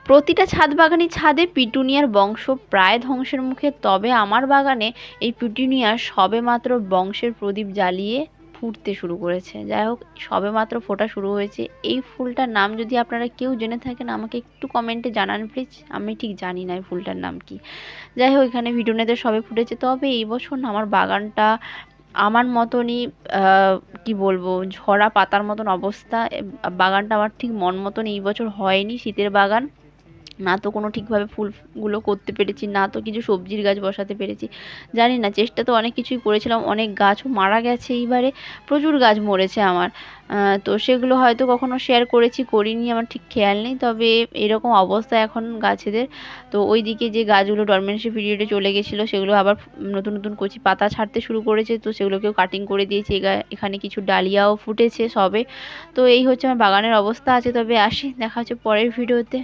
প্রতিটা ছাদ বাগানই ছাদে পিটুনিয়ার বংশ প্রায় ধ্বংসের মুখে, তবে আমার বাগানে এই পিটুনিয়া সবেমাত্র বংশের প্রদীপ জ্বালিয়ে ফুটতে শুরু করেছে। যাই হোক, সবেমাত্র ফোটা শুরু হয়েছে। এই ফুলটার নাম যদি আপনারা কেউ জেনে থাকেন আমাকে একটু কমেন্টে জানান প্লিজ, আমি ঠিক জানি না এই ফুলটার নাম কি। যাই হোক, এখানে পিটুনিয়াতে সবে ফুটেছে, তবে এই বছর না আমার বাগানটা আমার মতনই, কি বলবো, ঝরা পাতার মতন অবস্থা। বাগানটা আমার ঠিক মন মতন এই বছর হয়নি। শীতের বাগান, না তো কোনো ঠিকভাবে ফুলগুলো করতে পেরেছি, না তো কিছু সবজির গাছ বসাতে পেরেছি। জানি না, চেষ্টা তো অনেক কিছুই করেছিলাম, অনেক গাছও মারা গেছে এইবারে, প্রচুর গাছ মরেছে আমার। তো সেগুলো হয়তো কখনো শেয়ার করেছি করিনি আমার ঠিক খেয়াল নেই, তবে এরকম অবস্থা এখন গাছেদের। তো ওইদিকে যে গাছগুলো ডরমেন্সি পিরিয়ডে চলে গেছিলো সেগুলো আবার নতুন নতুন কচি পাতা ছাড়তে শুরু করেছে, তো সেগুলোকেও কাটিং করে দিয়েছি। এখানে কিছু ডালিয়াও ফুটেছে সবে। তো এই হচ্ছে আমার বাগানের অবস্থা আছে। তবে আসি, দেখা হচ্ছে পরের ভিডিওতে।